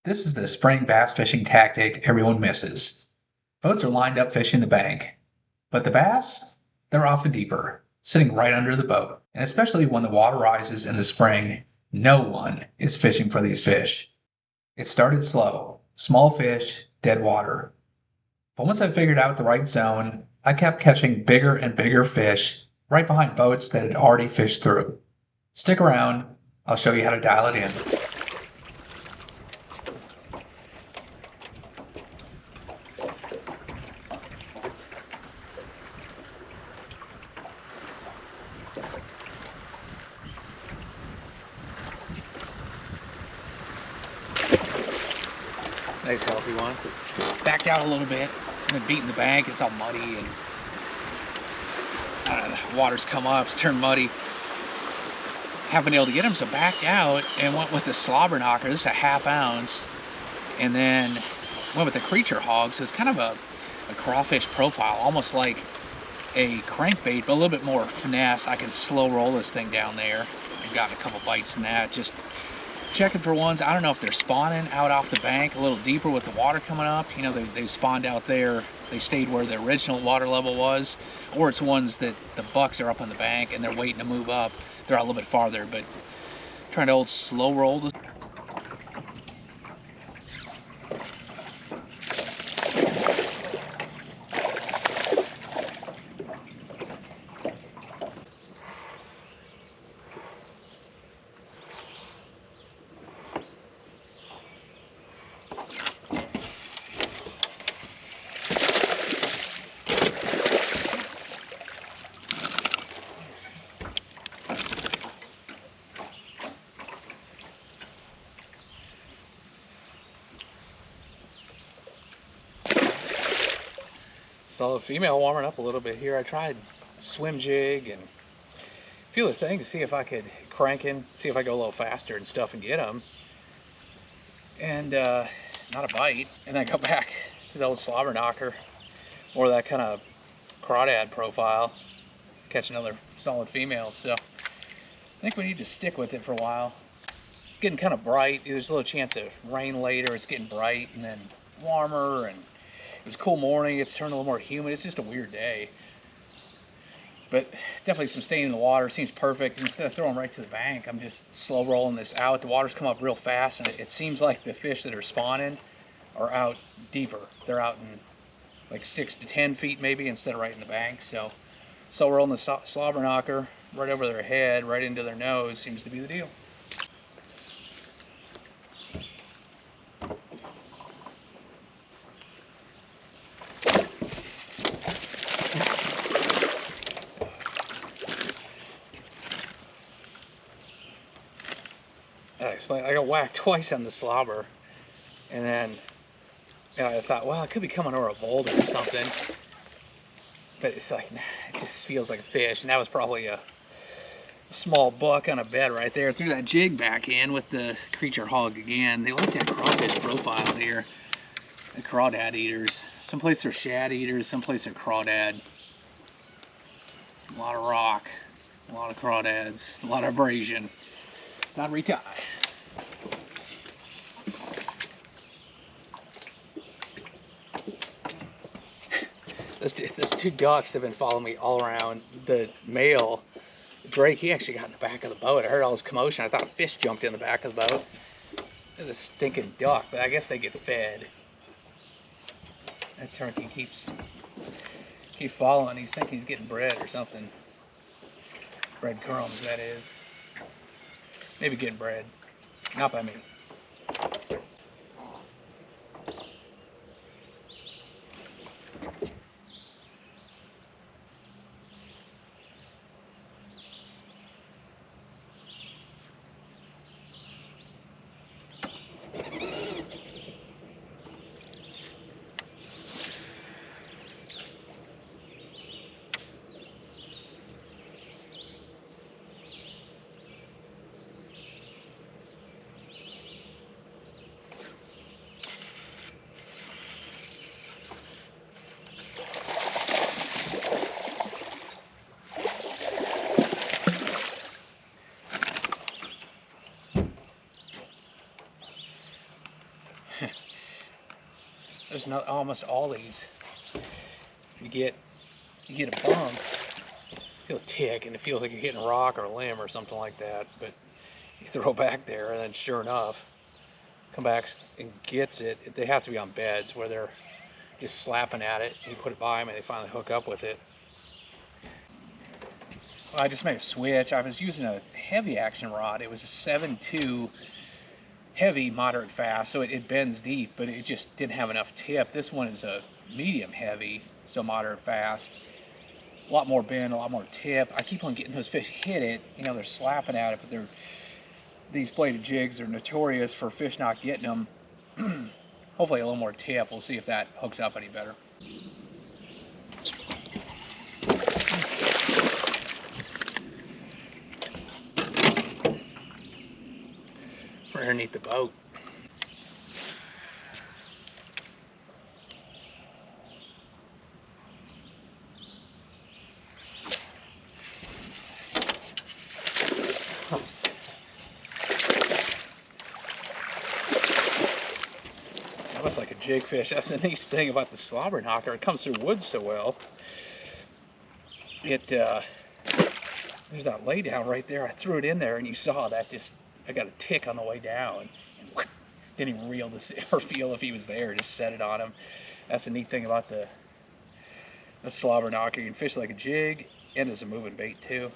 This is the spring bass fishing tactic everyone misses. Boats are lined up fishing the bank, but the bass, they're often deeper, sitting right under the boat. And especially when the water rises in the spring, no one is fishing for these fish. It started slow, small fish, dead water. But once I figured out the right zone, I kept catching bigger and bigger fish right behind boats that had already fished through. Stick around, I'll show you how to dial it in. Nice healthy one. Backed out a little bit, and then beating the bank. It's all muddy, and the water's come up, it's turned muddy. Haven't been able to get him, so backed out and went with the slobber knocker. This is a 1/2 ounce, and then went with the creature hog. So it's kind of a crawfish profile, almost like a crankbait, but a little bit more finesse. I can slow roll this thing down there. I've gotten a couple bites in that. Just checking for ones. I don't know if they're spawning out off the bank a little deeper with the water coming up. You know, they spawned out there. They stayed where the original water level was, or it's ones that the bucks are up on the bank and they're waiting to move up. They're out a little bit farther, but trying to old slow roll this. Solid female warming up a little bit here. I tried swim jig and a few other things to see if I could crank in, see if I go a little faster and stuff and get them. And not a bite. And I go back to the old slobber knocker, more of that kind of crawdad profile. Catch another solid female. So I think we need to stick with it for a while. It's getting kind of bright. There's a little chance of rain later. It's getting bright and then warmer, and it was a cool morning. It's turned a little more humid. It's just a weird day. But definitely some stain in the water. Seems perfect. Instead of throwing right to the bank, I'm just slow rolling this out. The water's come up real fast, and it seems like the fish that are spawning are out deeper. They're out in like 6 to 10 feet maybe, instead of right in the bank. So rolling the slobber knocker right over their head, right into their nose, seems to be the deal. I got whacked twice on the slobber, and then I thought, well, it could be coming over a boulder or something, but it's like, nah, it just feels like a fish. And that was probably a small buck on a bed right there. Threw that jig back in with the creature hog again. They like that crawfish profile here, the crawdad eaters. Someplace they're shad eaters, someplace they're crawdad. A lot of rock, a lot of crawdads, a lot of abrasion. Not retie. Those two ducks have been following me all around. The male, Drake, he actually got in the back of the boat. I heard all this commotion. I thought a fish jumped in the back of the boat. It was a stinking duck, but I guess they get fed. That turkey keeps following. He's thinking he's getting bread or something. Breadcrumbs, that is. Maybe getting bread. Not by me. There's not almost all these. You get a bump, feel a tick, and it feels like you're hitting a rock or a limb or something like that. But you throw back there, and then sure enough, come back and gets it. They have to be on beds where they're just slapping at it. You put it by them, and they finally hook up with it. Well, I just made a switch. I was using a heavy action rod. It was a 7.2 heavy, moderate fast, so it bends deep, but it just didn't have enough tip. This one is a medium heavy, still moderate fast. A lot more bend, a lot more tip. I keep on getting those fish hit it. You know, they're slapping at it, but these bladed jigs are notorious for fish not getting them. Hopefully a little more tip. We'll see if that hooks up any better. We're underneath the boat. That was like a jig fish. That's the nice thing about the slobber knocker. It comes through woods so well. There's that lay down right there. I threw it in there, and you saw that I got a tick on the way down. And didn't even reel to see or feel if he was there. Just set it on him. That's the neat thing about the slobber knocker. You can fish like a jig and as a moving bait too.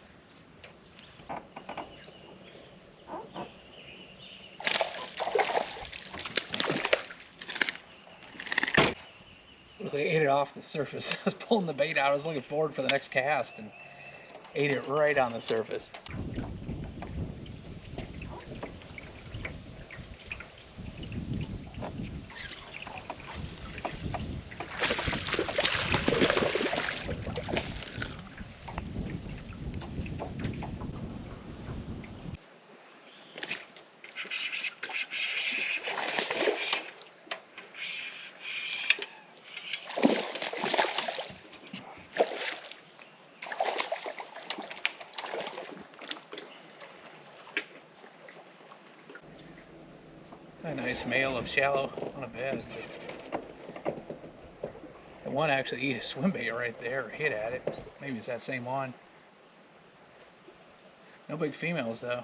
They ate it off the surface. I was pulling the bait out. I was looking forward for the next cast and ate it right on the surface. A nice male of shallow on a bed. The one actually ate a swim bait right there, or hit at it. Maybe it's that same one. No big females though.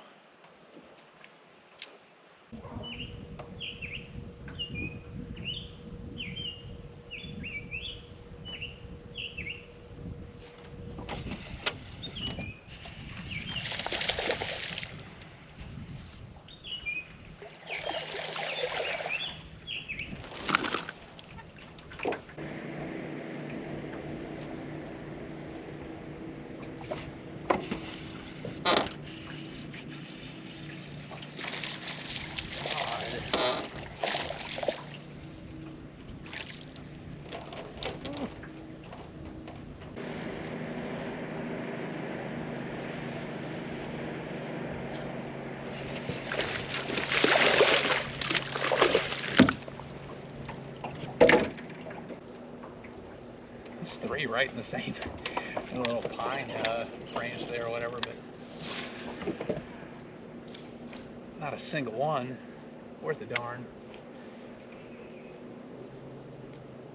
It's three right in the same little pine branch there or whatever, but not a single one worth a darn.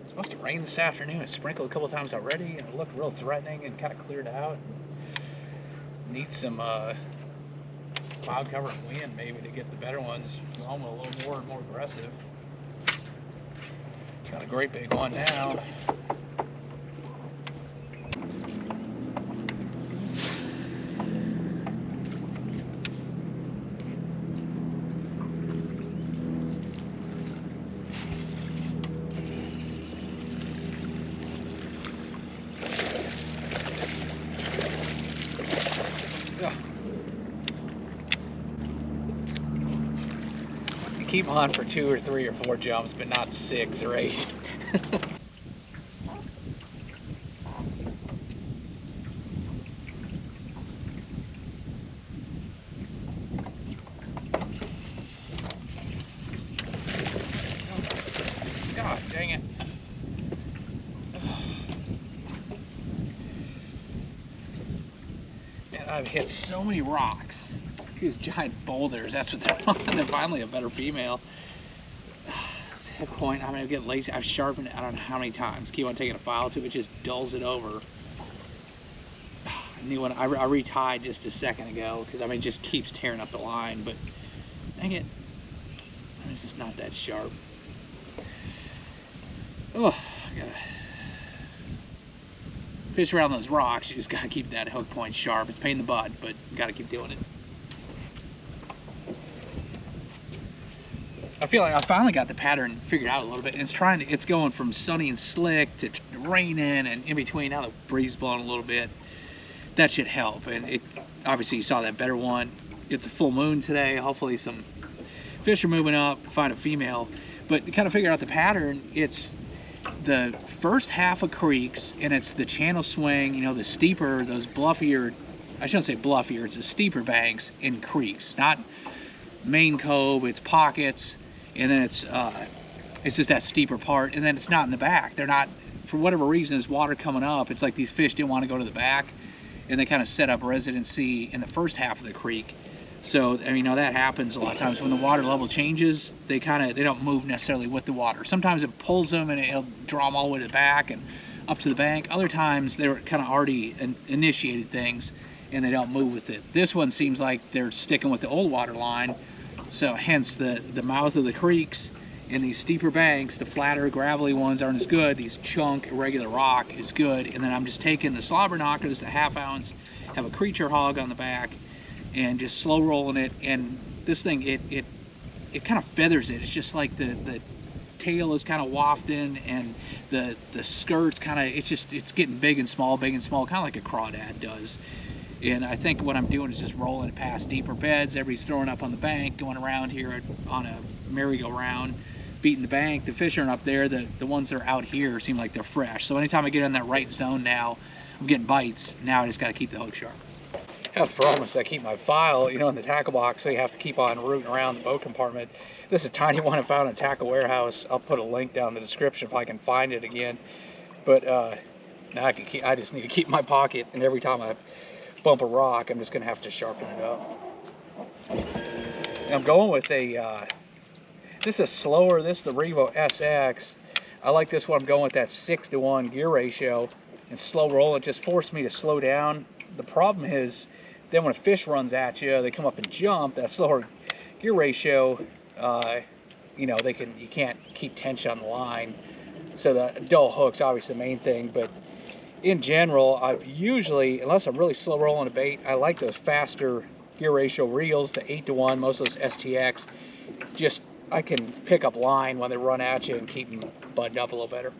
It's supposed to rain this afternoon. It sprinkled a couple times already, and it looked real threatening and kind of cleared out. Need some cloud cover and wind maybe to get the better ones going a little more and more aggressive. Got a great big one now. Keep them on for 2 or 3 or 4 jumps, but not 6 or 8. God dang it. Man, I've hit so many rocks. These giant boulders, that's what they're on. They're finally a better female. hook point. I'm gonna get lazy. I've sharpened it I don't know how many times. Keep on taking a file to it, just dulls it over. I knew when I retied just a second ago because I mean it just keeps tearing up the line, but dang it, this is not that sharp. Oh, I gotta fish around those rocks. You just gotta keep that hook point sharp. It's a pain in the butt, but you gotta keep doing it. I feel like I finally got the pattern figured out a little bit. It's going from sunny and slick to raining and in between. Now the breeze blowing a little bit. That should help. And it obviously you saw that better one. It's a full moon today. Hopefully some fish are moving up. Find a female. But to kind of figure out the pattern, it's the first half of creeks, and it's the channel swing. You know, the steeper, those bluffier. I shouldn't say bluffier. It's the steeper banks in creeks, not main cove. It's pockets. And then it's just that steeper part, and then it's not in the back. They're not, for whatever reason, there's water coming up. It's like these fish didn't want to go to the back, and they kind of set up residency in the first half of the creek. So, I mean, you know, that happens a lot of times when the water level changes. They don't move necessarily with the water. Sometimes it pulls them and it'll draw them all the way to the back and up to the bank. Other times they're kind of already initiated things and they don't move with it. This one seems like they're sticking with the old water line. So hence the mouth of the creeks and these steeper banks, the flatter gravelly ones aren't as good. These chunk irregular rock is good. And then I'm just taking the slobber knockers, the 1/2 ounce, have a creature hog on the back and just slow rolling it. And this thing, it kind of feathers it. It's just like the tail is kind of wafting and the skirt's kind of, it's getting big and small, kind of like a crawdad does. And I think what I'm doing is just rolling it past deeper beds. Everybody's throwing up on the bank, going around here on a merry-go-round, beating the bank. The fish aren't up there. The ones that are out here seem like they're fresh. So anytime I get in that right zone now, I'm getting bites. Now I just got to keep the hook sharp. I have to promise I keep my file, you know, in the tackle box, so you have to keep on rooting around the boat compartment. This is a tiny one I found in a tackle warehouse. I'll put a link down in the description if I can find it again. But now I just need to keep my pocket, and every time I bump a rock, I'm just gonna have to sharpen it up. And I'm going with this is slower. This is the Revo SX. I like this one. I'm going with that 6:1 gear ratio and slow roll. It just forced me to slow down. The problem is then when a fish runs at you, they come up and jump. That slower gear ratio, you know, you can't keep tension on the line. So the dull hook's obviously the main thing, but in general, I usually, unless I'm really slow rolling a bait, I like those faster gear ratio reels, the 8:1, most of those STX. Just, I can pick up line when they run at you and keep them buttoned up a little better.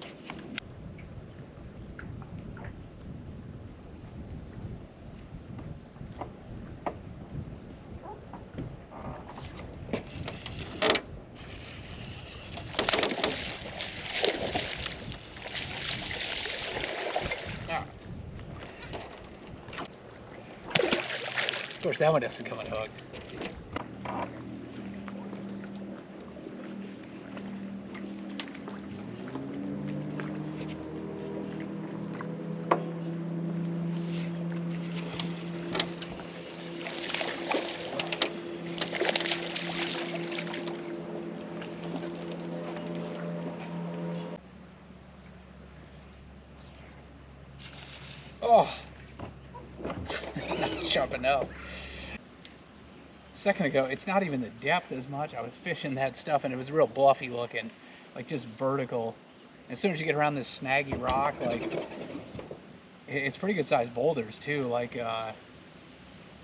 Of course, that one doesn't come unhooked. Oh, not sharp enough. A second ago, it's not even the depth as much. I was fishing that stuff and it was real bluffy looking, like just vertical. As soon as you get around this snaggy rock, like it's pretty good sized boulders too, like I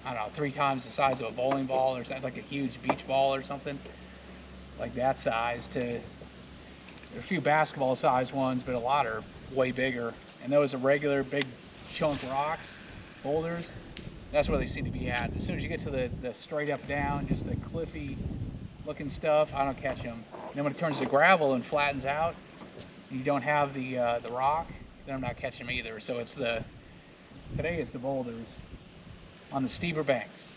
don't know, 3 times the size of a bowling ball or something, like a huge beach ball or something like that size. To a few basketball sized ones, but a lot are way bigger. And those are regular big chunk rocks, boulders. That's where they seem to be at. As soon as you get to the straight up down, just the cliffy looking stuff, I don't catch them. And then when it turns to gravel and flattens out, and you don't have the rock, then I'm not catching them either. So it's today it's the boulders on the steeper banks.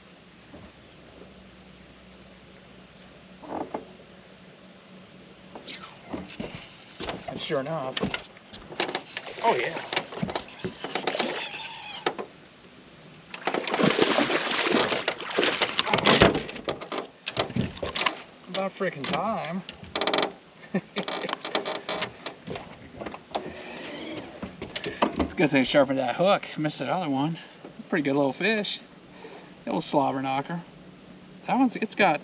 And sure enough, oh yeah. About freaking time. Good thing I sharpened that hook. Missed that other one. Pretty good little fish. That little slobber knocker. That one's, it's got,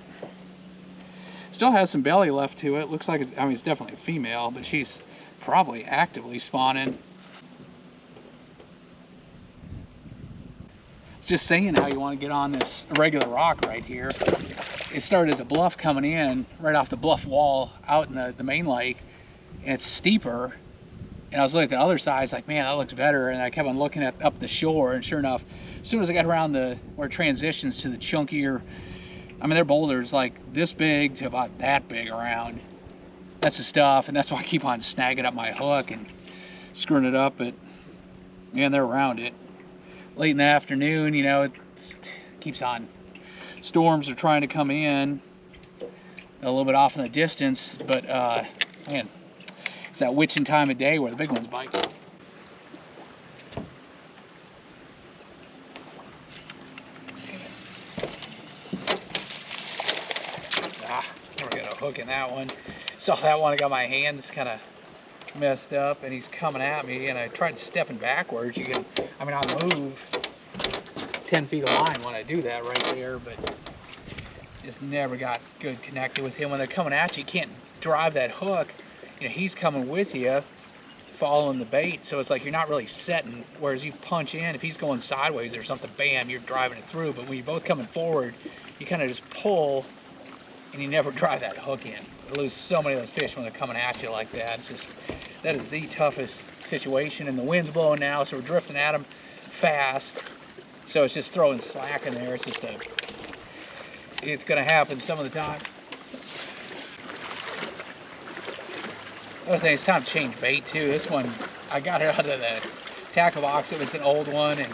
still has some belly left to it. Looks like it's, I mean, it's definitely a female, but she's probably actively spawning. Just saying how you want to get on this irregular rock right here. It started as a bluff coming in right off the bluff wall out in the main lake, and it's steeper. And I was looking at the other side, it's like, man, that looks better. And I kept on looking at up the shore, and sure enough, as soon as I got around where it transitions to the chunkier, I mean, their boulders like this big to about that big around. That's the stuff, and that's why I keep on snagging up my hook and screwing it up. But man, they're around it. Late in the afternoon, you know, it keeps on. Storms are trying to come in a little bit off in the distance, but man, it's that witching time of day where the big ones bite. Never got a hook in that one. Saw that one, I got my hands kind of messed up, and he's coming at me, and I tried stepping backwards. You can, I mean, I'll move 10 feet of line when I do that right there, but just never got good connected with him. When they're coming at you, you can't drive that hook. You know, he's coming with you, following the bait, so it's like you're not really setting, whereas you punch in, if he's going sideways or something, bam, you're driving it through. But when you're both coming forward, you kind of just pull, and you never drive that hook in. You lose so many of those fish when they're coming at you like that. It's just, that is the toughest situation, and the wind's blowing now, so we're drifting at them fast. So it's just throwing slack in there. It's just it's gonna happen some of the time. Other thing, it's time to change bait too. This one, I got it out of the tackle box. It was an old one, and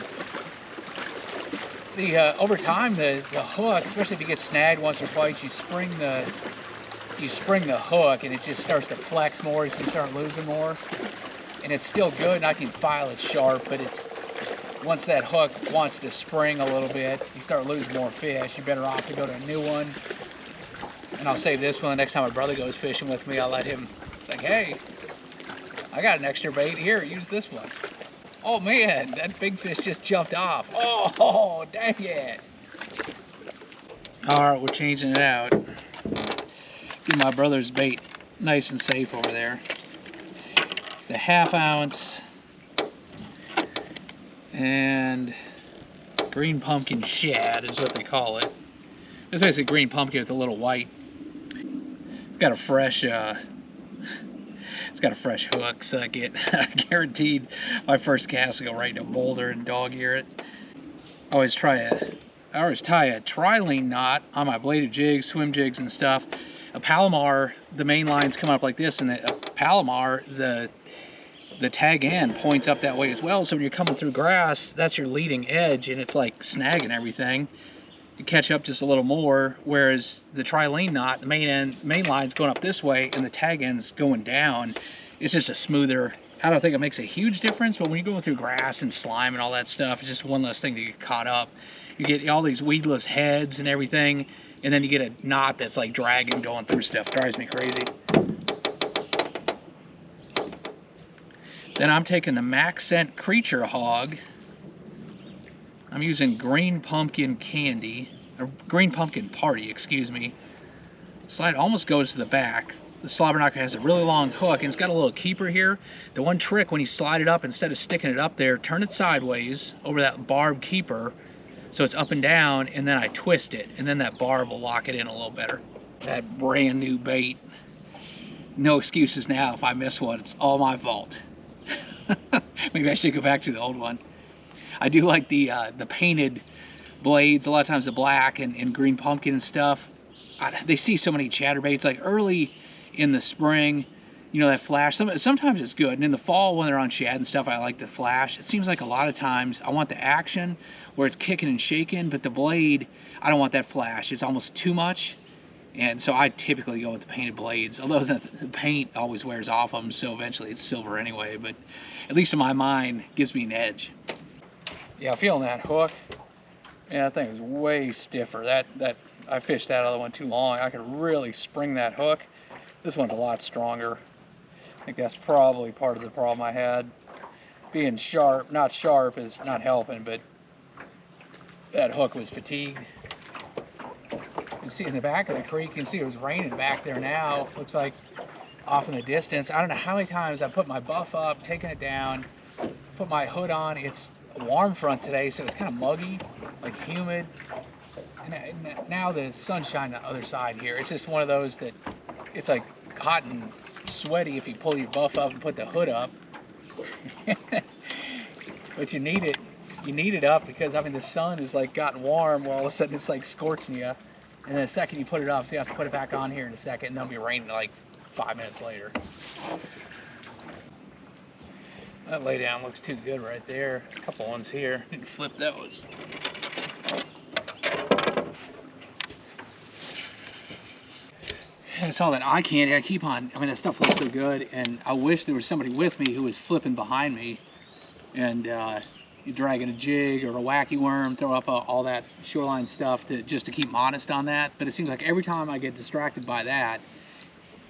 over time the hook, especially if you get snagged once or twice, you spring the hook, and it just starts to flex more as you start losing more. And it's still good, and I can file it sharp, but it's, once that hook wants to spring a little bit, you start losing more fish. You're better off to go to a new one. And I'll save this one the next time my brother goes fishing with me. I'll let him think, hey, I got an extra bait here, use this one. Oh man, that big fish just jumped off. Oh, dang it. All right, we're changing it out. Get my brother's bait nice and safe over there. It's the 1/2 ounce and green pumpkin shad is what they call it. It's basically green pumpkin with a little white. It's got a fresh hook, so I get guaranteed my first cast will go right to Boulder and dog ear it. I always tie a trilene knot on my bladed jigs, swim jigs and stuff. A Palomar, the main lines come up like this, and a Palomar, the tag end points up that way as well. So when you're coming through grass, that's your leading edge, and it's like snagging everything. You catch up just a little more, whereas the trilene knot, the main line's going up this way, and the tag end's going down. It's just a smoother. I don't think it makes a huge difference, but when you're going through grass and slime and all that stuff, it's just one less thing to get caught up. You get all these weedless heads and everything, and then you get a knot that's like dragging, going through stuff. Drives me crazy. Then I'm taking the Max Scent Creature Hog. I'm using green pumpkin candy, or green pumpkin party, excuse me. Slide almost goes to the back. The slobber knocker has a really long hook, and it's got a little keeper here. The one trick, when you slide it up, instead of sticking it up there, turn it sideways over that barb keeper, so it's up and down, and then I twist it, and then that barb will lock it in a little better. That brand new bait. No excuses now if I miss one. It's all my fault. Maybe I should go back to the old one. I do like the painted blades. A lot of times the black and green pumpkin and stuff. They see so many chatterbaits. Like early in the spring, you know, that flash. Sometimes it's good. And in the fall when they're on shad and stuff, I like the flash. It seems like a lot of times I want the action where it's kicking and shaking, but the blade, I don't want that flash. It's almost too much. And so I typically go with the painted blades, although the paint always wears off them, so eventually it's silver anyway. But at least in my mind, it gives me an edge. Yeah, feeling that hook. Yeah, that thing is way stiffer. That I fished that other one too long. I could really spring that hook. This one's a lot stronger. I think that's probably part of the problem I had. being sharp, not sharp is not helping, but that hook was fatigued. You see in the back of the creek, you can see it was raining back there now. Looks like off in the distance. I don't know how many times I put my buff up, taken it down, put my hood on. It's a warm front today, so it's kind of muggy, like humid. And now the sun's shining on the other side here. It's just one of those that it's like hot and sweaty if you pull your buff up and put the hood up. But you need it. You need it up because, I mean, the sun is like gotten warm. Well, all of a sudden it's like scorching you. And then the second you put it up, so you have to put it back on here in a second, and it'll be raining like 5 minutes later. That lay down looks too good right there. A couple ones here. Need to flip those. And it's all that eye candy. I keep on, I mean, that stuff looks so good, and I wish there was somebody with me who was flipping behind me and you're dragging a jig or a wacky worm, throw up all that shoreline stuff just to keep them honest on that. But it seems like every time I get distracted by that,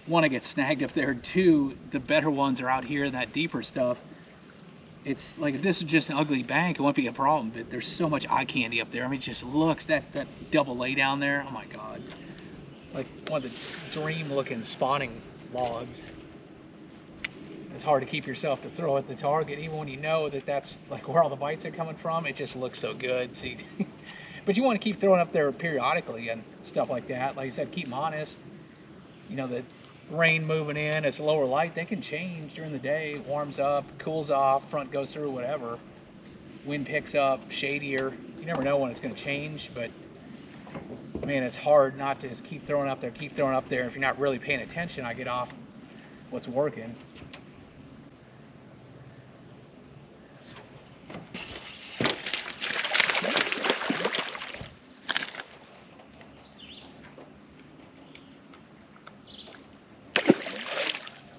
one, I get snagged up there. Two, the better ones are out here, that deeper stuff. It's like if this is just an ugly bank, it won't be a problem, but there's so much eye candy up there. I mean, it just looks, that double lay down there, oh my God. Like one of the dream looking spawning logs. It's hard to keep yourself to throw at the target, even when you know that that's like where all the bites are coming from. It just looks so good. See, but you want to keep throwing up there periodically and stuff like that. Like I said, keep them honest. You know, the rain moving in, it's lower light. They can change during the day. It warms up, cools off, front goes through, whatever. Wind picks up, shadier. You never know when it's going to change, but man, it's hard not to just keep throwing up there, keep throwing up there. If you're not really paying attention, I get off what's working.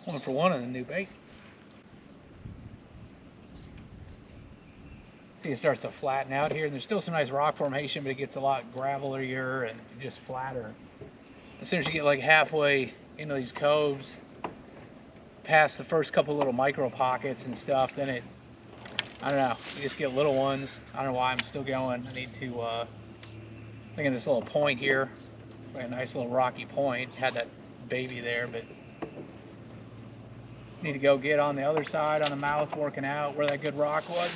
One for one on the new bait. See, it starts to flatten out here, and there's still some nice rock formation, but it gets a lot gravelier and just flatter. As soon as you get like halfway into these coves, past the first couple little micro pockets and stuff, then it, I don't know, you just get little ones. I don't know why I'm still going. I need to, look at this little point here, a nice little rocky point. Had that baby there, but need to go get on the other side on the mouth, working out where that good rock was.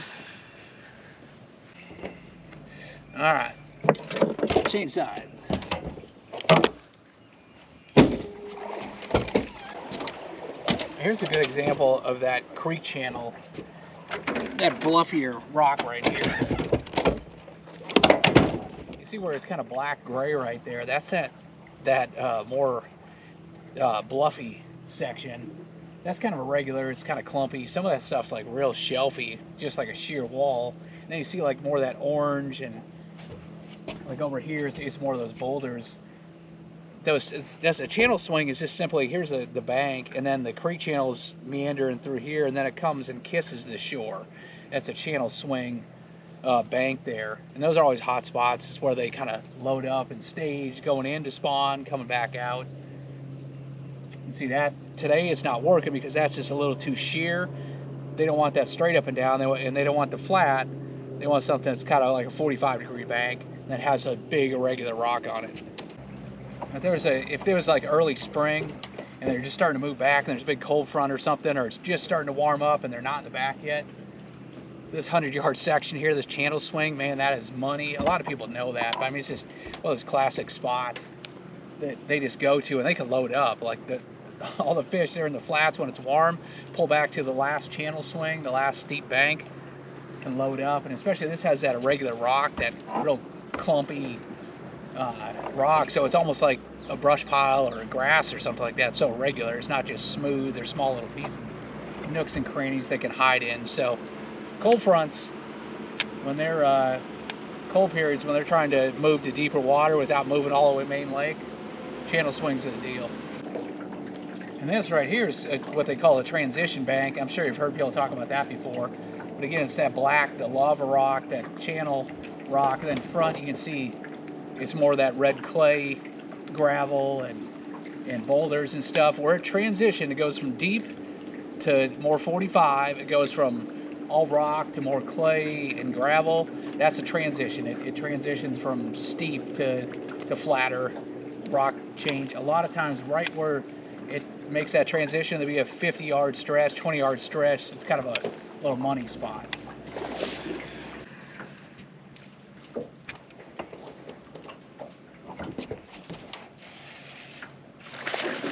All right, change sides. Here's a good example of that creek channel, that bluffier rock right here. You see where it's kind of black gray right there? That's that more bluffy section. That's kind of irregular. It's kind of clumpy. Some of that stuff's like real shelfy, just like a sheer wall. And then you see like more of that orange, and like over here it's more of those boulders. That's a channel swing is just simply, here's the bank, and then the creek channel's meandering through here, and then it comes and kisses the shore. That's a channel swing bank there. And those are always hot spots. It's where they kind of load up and stage, going in to spawn, coming back out. You see that today it's not working because that's just a little too sheer. They don't want that straight up and down, and they don't want the flat. They want something that's kind of like a 45-degree bank that has a big irregular rock on it. If there was like early spring and they're just starting to move back and there's a big cold front or something, or it's just starting to warm up and they're not in the back yet, this 100-yard section here, this channel swing, man, that is money. A lot of people know that, but I mean, it's just one of those classic spots that they just go to, and they can load up. Like all the fish there in the flats when it's warm, pull back to the last channel swing, the last steep bank, can load up. And especially this has that irregular rock, that real clumpy rock, so it's almost like a brush pile or a grass or something like that. It's so irregular, it's not just smooth. There's small little pieces, nooks and crannies they can hide in. So cold fronts, when they're cold periods, when they're trying to move to deeper water without moving all the way main lake, channel swings are the deal. And this right here is what they call a transition bank. I'm sure you've heard people talk about that before, but again, it's that black, the lava rock, that channel rock, and then front you can see it's more that red clay, gravel, and boulders and stuff. Where it transitions, it goes from deep to more 45. It goes from all rock to more clay and gravel, that's a transition. It transitions from steep to flatter rock change. A lot of times right where it makes that transition, there'll be a 50-yard stretch, 20-yard stretch. It's kind of a little money spot.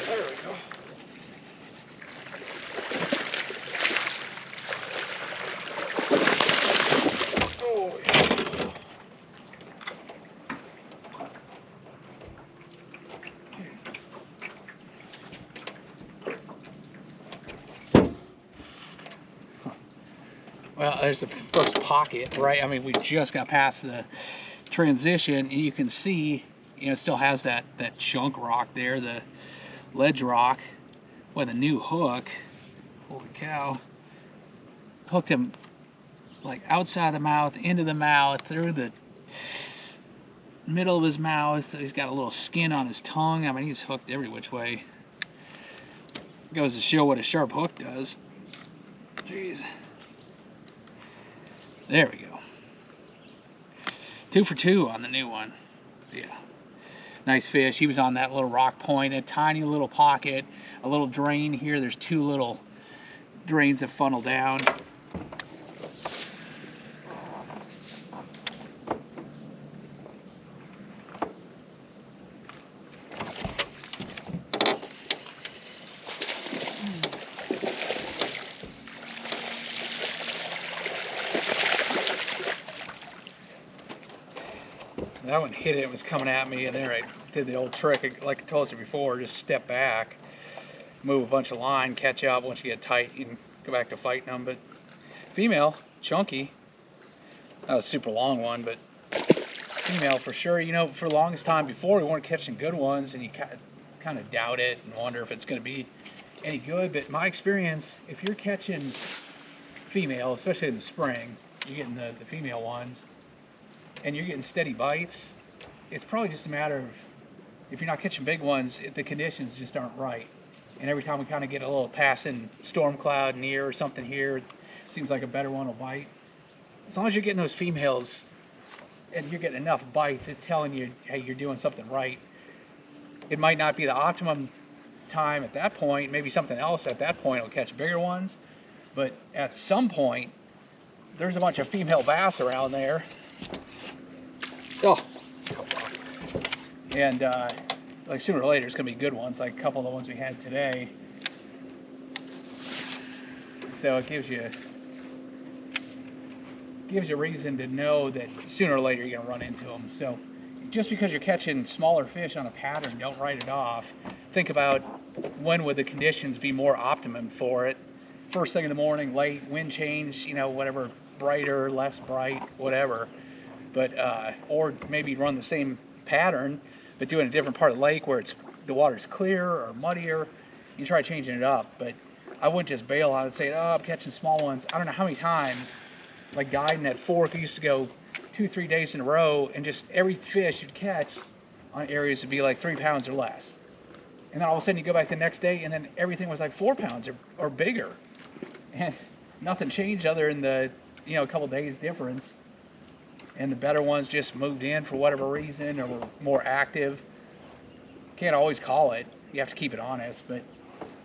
There we go. Oh, yeah. Well, there's the first pocket, right? I mean, we just got past the transition, and you can see, you know, it still has that chunk rock there, the ledge rock, with a new hook. Holy cow! Hooked him like outside the mouth, into the mouth, through the middle of his mouth. He's got a little skin on his tongue. I mean, he's hooked every which way. Goes to show what a sharp hook does. Jeez. There we go. 2 for 2 on the new one. Yeah. Nice fish. He was on that little rock point, a tiny little pocket, a little drain here. There's 2 little drains that funnel down. That one hit it, it was coming at me, and there I did the old trick, like I told you before, just step back, move a bunch of line, catch up. Once you get tight, you can go back to fighting them. But female, chunky, not a super long one, but female for sure. You know, for the longest time before, we weren't catching good ones, and you kind of doubt it and wonder if it's going to be any good. But my experience, if you're catching female, especially in the spring, you're getting the female ones, and you're getting steady bites, it's probably just a matter of, if you're not catching big ones, the conditions just aren't right. And every time we kind of get a little passing storm cloud near or something here, it seems like a better one will bite. As long as you're getting those females and you're getting enough bites, it's telling you, hey, you're doing something right. It might not be the optimum time at that point. Maybe something else at that point will catch bigger ones. But at some point, there's a bunch of female bass around there. Oh, and like sooner or later, it's gonna be good ones, like a couple of the ones we had today. So it gives you reason to know that sooner or later you're gonna run into them. So just because you're catching smaller fish on a pattern, don't write it off. Think about when would the conditions be more optimum for it. First thing in the morning, late, wind change, you know, whatever, brighter, less bright, whatever. But or maybe run the same pattern, but do it in a different part of the lake where the water's clear or muddier. You try changing it up, but I wouldn't just bail on it and say, oh, I'm catching small ones. I don't know how many times, like guiding at Fork, I used to go 2-3 days in a row, and just every fish you'd catch on areas would be like 3 pounds or less. And then all of a sudden you go back the next day, and then everything was like 4 pounds or bigger. And nothing changed other than the, you know, a couple days difference. And the better ones just moved in for whatever reason, or were more active. Can't always call it. You have to keep it honest. But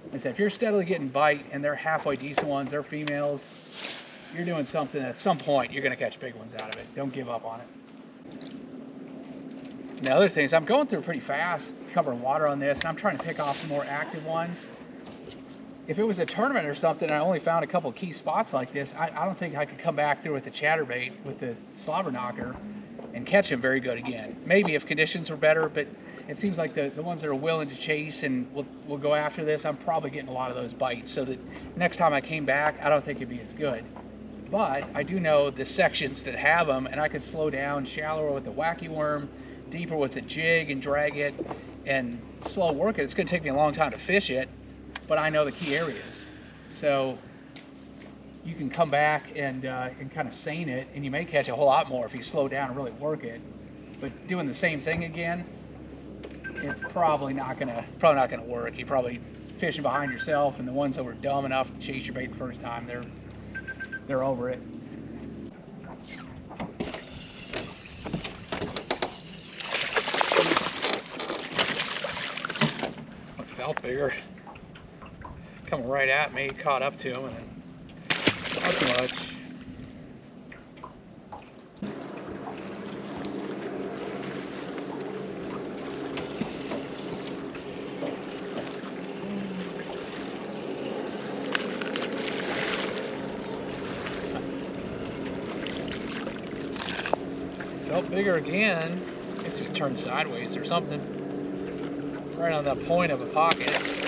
like I said, if you're steadily getting bite and they're halfway decent ones, they're females, you're doing something. At some point, you're going to catch big ones out of it. Don't give up on it. And the other thing is, I'm going through pretty fast, covering water on this, and I'm trying to pick off some more active ones. If it was a tournament or something, and I only found a couple key spots like this, I don't think I could come back through with the chatterbait, with the slobber knocker, and catch him very good again. Maybe if conditions were better, but it seems like the ones that are willing to chase and will go after this, I'm probably getting a lot of those bites. So that next time I came back, I don't think it'd be as good. But I do know the sections that have them, and I could slow down shallower with the wacky worm, deeper with the jig and drag it, and slow work it. It's going to take me a long time to fish it, but I know the key areas. So you can come back and kind of seine it, and you may catch a whole lot more if you slow down and really work it. But doing the same thing again, it's probably not gonna work. You're probably fishing behind yourself, and the ones that were dumb enough to chase your bait the first time, they're they're over it. It felt bigger. Coming right at me, caught up to him, and then not too much. Felt bigger again. I guess he was turned sideways or something. Right on that point of a pocket.